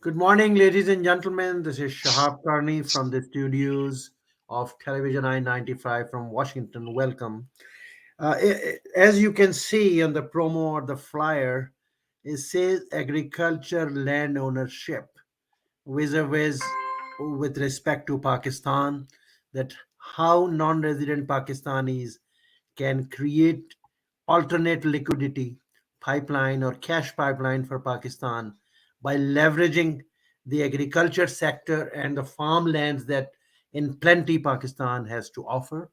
Good morning, ladies and gentlemen. This is Shahab Karni from the studios of Television I-95 from Washington. Welcome. As you can see on the promo or the flyer, it says agriculture land ownership vis-a-vis with respect to Pakistan, that how non-resident Pakistanis can create alternate liquidity pipeline or cash pipeline for Pakistan by leveraging the agriculture sector and the farmlands that in plenty Pakistan has to offer.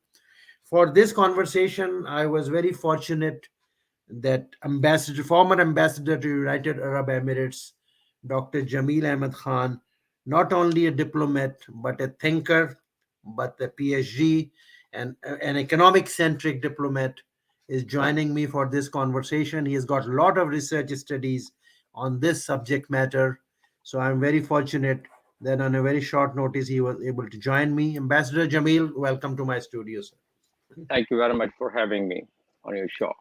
For this conversation, I was very fortunate that former ambassador to United Arab Emirates, Dr. Jamil Ahmed Khan, not only a diplomat but a thinker, but a PhD and an economic centric diplomat, is joining me for this conversation. He has got a lot of research studies on this subject matter. So I'm very fortunate that on a very short notice he was able to join me. Ambassador Jamil, welcome to my studio, sir. Thank you very much for having me on your show.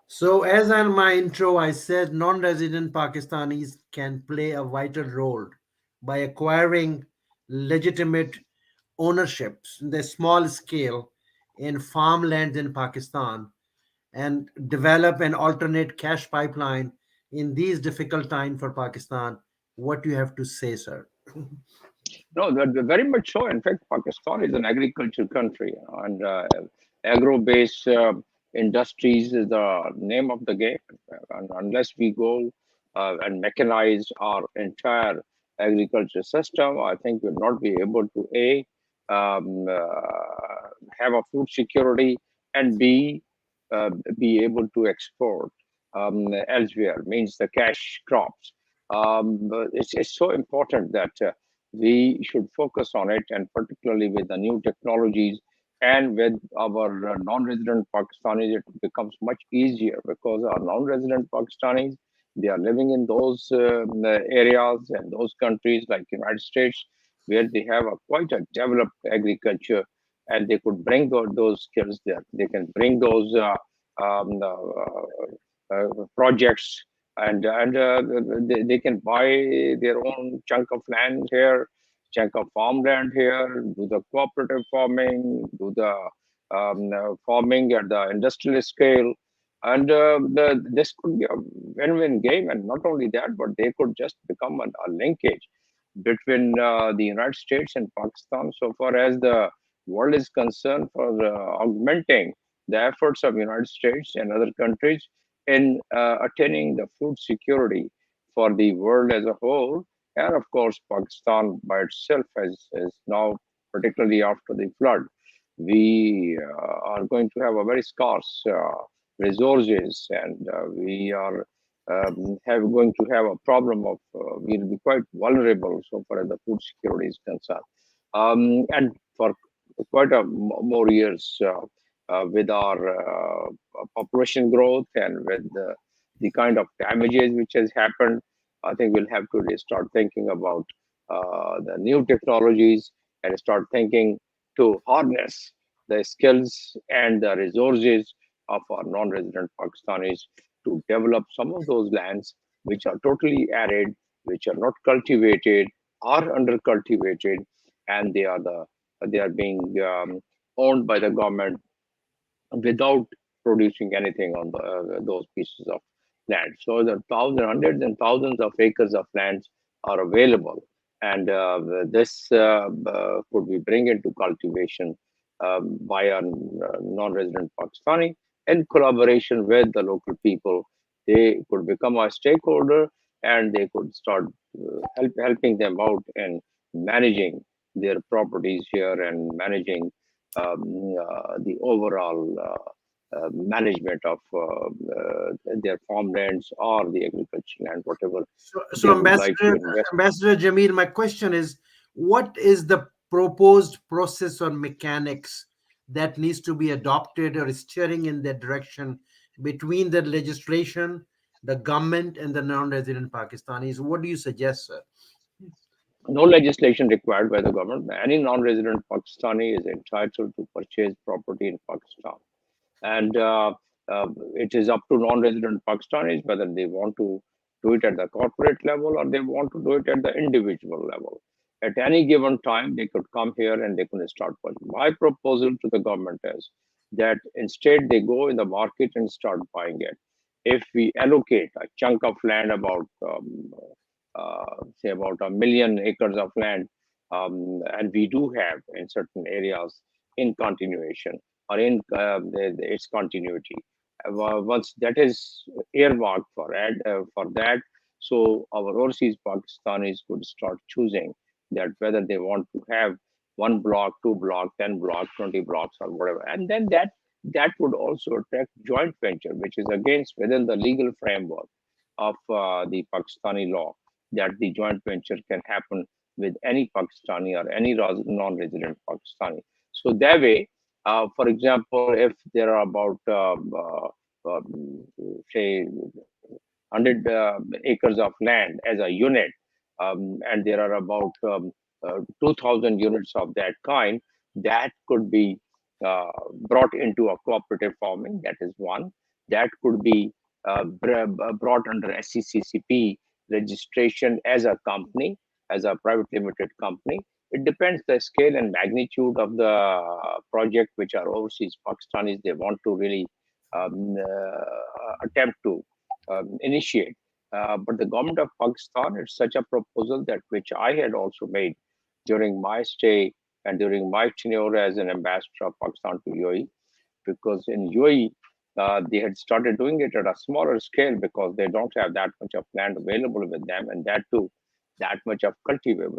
So, as in my intro, I said non resident Pakistanis can play a vital role by acquiring legitimate ownerships in the small scale in farmland in Pakistan and develop an alternate cash pipeline in these difficult times for Pakistan. What do you have to say, sir? No, very much so. In fact, Pakistan is an agriculture country, and agro-based industries is the name of the game. And unless we go and mechanize our entire agriculture system, I think we'll not be able to have a food security, and uh, be able to export elsewhere. Means the cash crops. But it's so important that. We should focus on it, and particularly with the new technologies and with our non-resident Pakistanis, it becomes much easier because our non-resident Pakistanis, they are living in those areas and those countries like United States where they have a quite a developed agriculture, and they could bring those skills there. They can bring those projects, and they can buy their own chunk of land here, chunk of farmland here, do the cooperative farming, do the farming at the industrial scale. And this could be a win-win game. And not only that, but they could just become a linkage between the United States and Pakistan so far as the world is concerned, for augmenting the efforts of United States and other countries in attaining the food security for the world as a whole. And of course, Pakistan by itself has now, particularly after the flood, we are going to have a very scarce resources, and we are going to have a problem of we'll be quite vulnerable so far as the food security is concerned. And for quite more years, with our population growth and with the kind of damages which has happened, I think we'll have to really start thinking about the new technologies and start thinking to harness the skills and the resources of our non-resident Pakistanis to develop some of those lands which are totally arid, which are not cultivated, are under cultivated, and they are being owned by the government without producing anything on those pieces of land. So the thousands, hundreds, and thousands of acres of lands are available, and this could be bring into cultivation by a non-resident Pakistani in collaboration with the local people. They could become a stakeholder, and they could start helping them out in managing their properties here and managing the overall management of their farmlands or the agriculture land, whatever So, they would like to Ambassador, invest. Ambassador Jamil, my question is, what is the proposed process or mechanics that needs to be adopted or steering in that direction between the legislation, the government, and the non-resident Pakistanis? What do you suggest, sir? No legislation required by the government. Any non-resident Pakistani is entitled to purchase property in Pakistan, and it is up to non-resident Pakistanis whether they want to do it at the corporate level or they want to do it at the individual level. At any given time, they could come here and they could start buying. My proposal to the government is that instead they go in the market and start buying it. If we allocate a chunk of land about say about 1 million acres of land, and we do have in certain areas in continuation or in its continuity. Once that is earmarked for that, so our overseas Pakistanis could start choosing that whether they want to have 1 block, 2 block, 10 block, 20 blocks, or whatever, and then that would also attract joint venture, which is against within the legal framework of the Pakistani law, that the joint venture can happen with any Pakistani or any non-resident Pakistani. So that way, for example, if there are about say 100 acres of land as a unit, and there are about 2,000 units of that kind, that could be uh, brought into a cooperative farming. That is one. That could be brought under SECCP registration as a company, as a private limited company. It depends the scale and magnitude of the project which are overseas Pakistanis they want to really attempt to initiate. But the government of Pakistan, it's such a proposal that which I had also made during my stay and during my tenure as an ambassador of Pakistan to UAE, because in UAE, they had started doing it at a smaller scale because they don't have that much of land available with them, and that too, that much of cultivable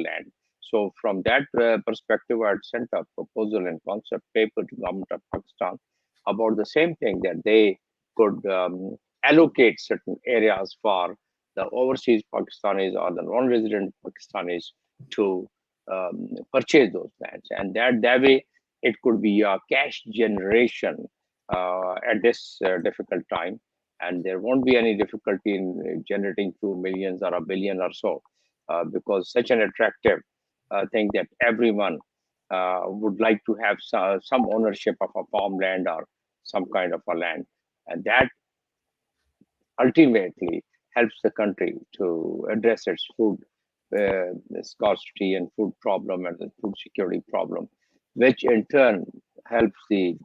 land. So from that perspective, I had sent a proposal and concept paper to government of Pakistan about the same thing, that they could allocate certain areas for the overseas Pakistanis or the non-resident Pakistanis to purchase those lands, and that way it could be a cash generation at this difficult time, and there won't be any difficulty in generating few millions or a billion or so, because such an attractive thing that everyone would like to have some ownership of a farmland or some kind of a land, and that ultimately helps the country to address its food scarcity and food problem and the food security problem, which in turn helps the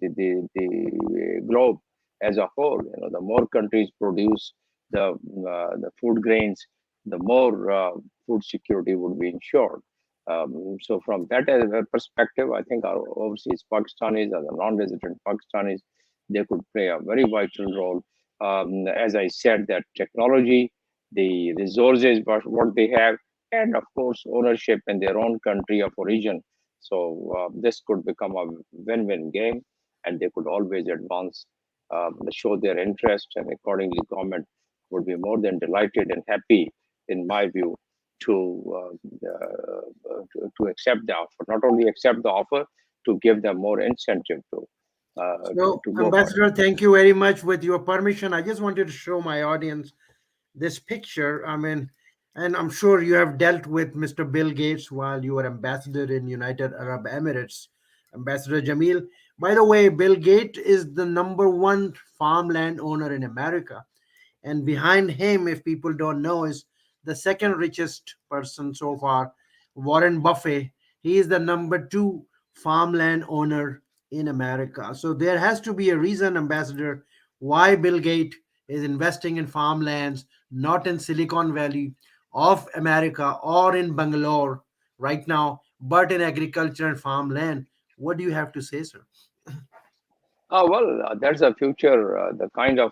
globe as a whole. You know, the more countries produce the food grains, the more food security would be ensured. So from that perspective, I think our overseas Pakistanis or the non-resident Pakistanis, they could play a very vital role. As I said, that technology, the resources, what they have, and of course ownership in their own country of origin. So this could become a win-win game, and they could always advance, show their interest, and accordingly government would be more than delighted and happy, in my view, to to accept the offer. Not only accept the offer, to give them more incentive So, to go for it. Ambassador, thank you very much. With your permission, I just wanted to show my audience this picture. I mean, and I'm sure you have dealt with Mr. Bill Gates while you were ambassador in United Arab Emirates, Ambassador Jamil. By the way, Bill Gates is the number one farmland owner in America, and behind him, if people don't know, is the second richest person so far, Warren Buffett. He is the number two farmland owner in America. So there has to be a reason, Ambassador, why Bill Gates is investing in farmlands, not in Silicon Valley of America or in Bangalore right now, but in agriculture and farmland. What do you have to say, sir? Well, that's a future, the kind of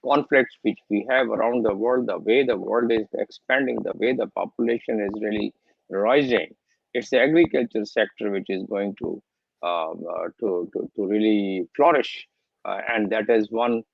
conflicts which we have around the world, the way the world is expanding, the way the population is really rising. It's the agriculture sector which is going to really flourish, and that is one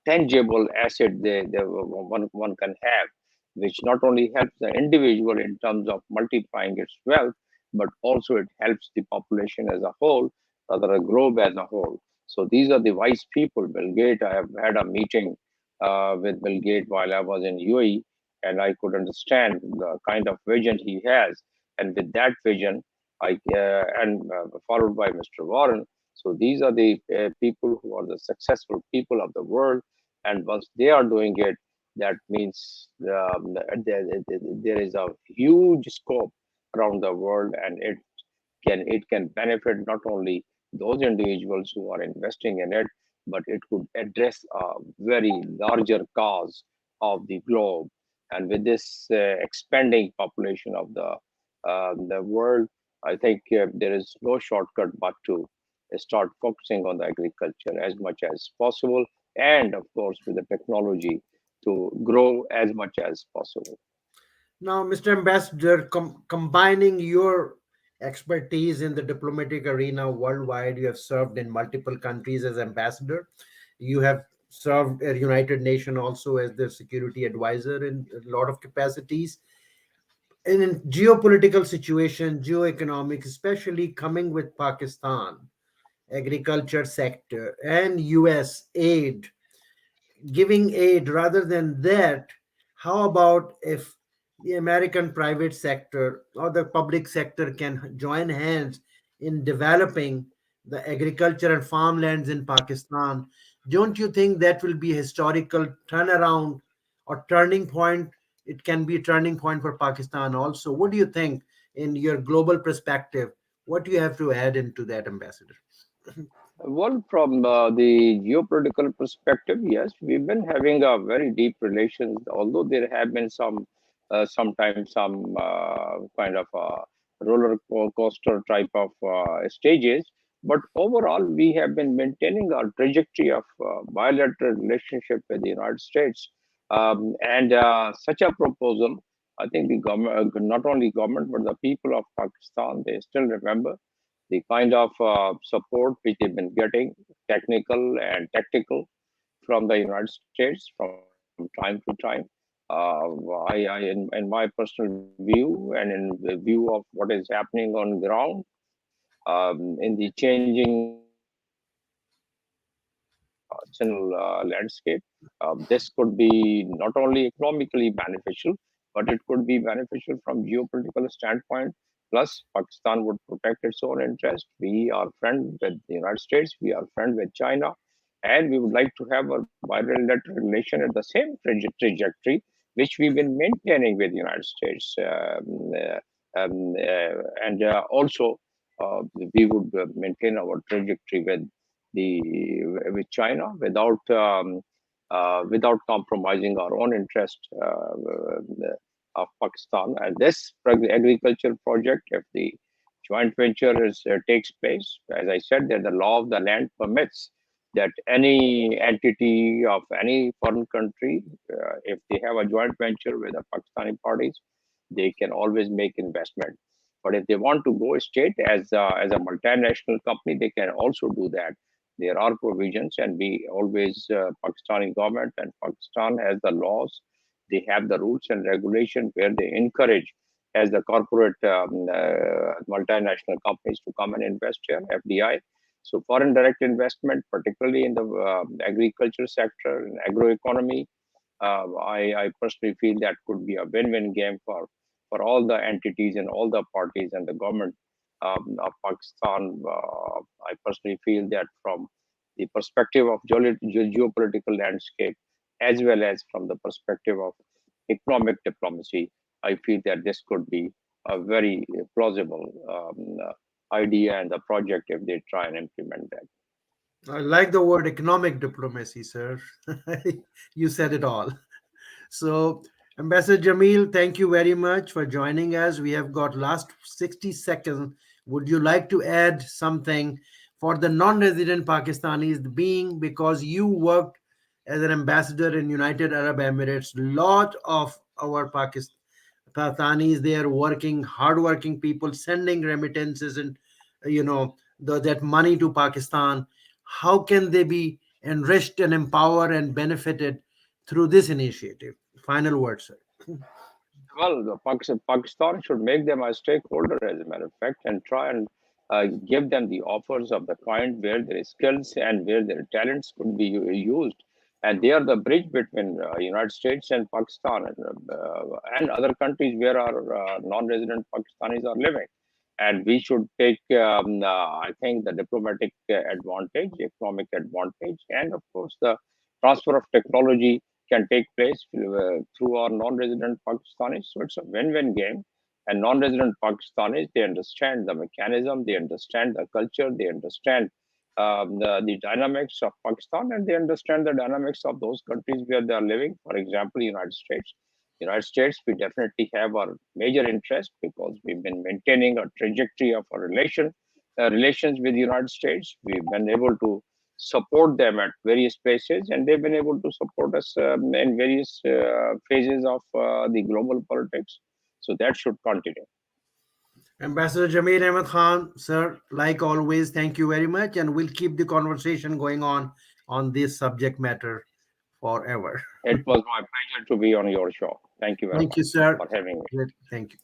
tangible asset one can have, which not only helps the individual in terms of multiplying its wealth, but also it helps the population as a whole, rather a globe as a whole. So these are the wise people. Bill Gates, I have had a meeting with Bill Gates while I was in UAE, and I could understand the kind of vision he has. And with that vision, followed by Mr. Warren. So these are the people who are the successful people of the world, And once they are doing it, that means there is a huge scope around the world, and it can benefit not only those individuals who are investing in it, but it could address a very larger cause of the globe. And with this expanding population of the world, I think there is no shortcut but to start focusing on the agriculture as much as possible, and of course with the technology to grow as much as possible. Now, Mr. Ambassador, combining your expertise in the diplomatic arena worldwide, you have served in multiple countries as ambassador. You have served at United Nations also as the security advisor in a lot of capacities. And in geopolitical situation, geoeconomic, especially coming with Pakistan, agriculture sector, and US aid, giving aid rather than that, how about if the American private sector or the public sector can join hands in developing the agriculture and farmlands in Pakistan? Don't you think that will be a historical turnaround or turning point? It can be a turning point for Pakistan also. What do you think in your global perspective? What do you have to add into that, Ambassador? Well, from the geopolitical perspective, yes, we've been having a very deep relations. Although there have been sometimes some kind of coaster type of stages, but overall, we have been maintaining our trajectory of bilateral relationship with the United States. And such a proposal, I think the government, not only government, but the people of Pakistan, they still remember the kind of support which they've been getting, technical and tactical, from the United States from time to time. In my personal view and in the view of what is happening on ground, in the changing international landscape, this could be not only economically beneficial, but it could be beneficial from geopolitical standpoint. Plus, Pakistan would protect its own interest. We are friend with the United States. We are friend with China, and we would like to have a bilateral relation at the same trajectory which we've been maintaining with the United States. And also, we would maintain our trajectory the with China without compromising our own interest of Pakistan. And this agriculture project, if the joint venture takes place, as I said, that the law of the land permits that any entity of any foreign country, if they have a joint venture with the Pakistani parties, they can always make investment. But if they want to go state as a multinational company, they can also do that. There are provisions, and we always Pakistani government and Pakistan has the laws. They have the rules and regulation where they encourage as the corporate multinational companies to come and invest here, FDI. So foreign direct investment, particularly in the agriculture sector and agroeconomy, I personally feel that could be a win-win game for all the entities and all the parties and the government of Pakistan. I personally feel that from the perspective of geopolitical landscape, as well as from the perspective of economic diplomacy, I feel that this could be a very plausible idea and the project if they try and implement that. I like the word economic diplomacy, sir. You said it all. So, Ambassador Jamil, thank you very much for joining us. We have got last 60 seconds. Would you like to add something for the non-resident Pakistanis, being because you worked as an ambassador in United Arab Emirates? Lot of our Pakistanis, they are working, hardworking people, sending remittances and that money to Pakistan. How can they be enriched and empowered and benefited through this initiative? Final word, sir. Well, Pakistan should make them a stakeholder, as a matter of fact, and try and give them the offers of the kind where their skills and where their talents could be used. And they are the bridge between United States and Pakistan and other countries where our non-resident Pakistanis are living. And we should take, I think, the diplomatic advantage, economic advantage, and of course the transfer of technology can take place through our non-resident Pakistanis. So it's a win-win game. And non-resident Pakistanis, they understand the mechanism, they understand the culture, they understand the dynamics of Pakistan, and they understand the dynamics of those countries where they are living. For example, United States. United States, we definitely have our major interest because we've been maintaining a trajectory of our relations with the United States. We've been able to support them at various places, and they've been able to support us in various phases of the global politics. So that should continue. Ambassador Jamil Ahmed Khan, sir, like always, thank you very much, and we'll keep the conversation going on this subject matter forever. It was my pleasure to be on your show. Thank you very Thank you, much sir. for having me. Thank you.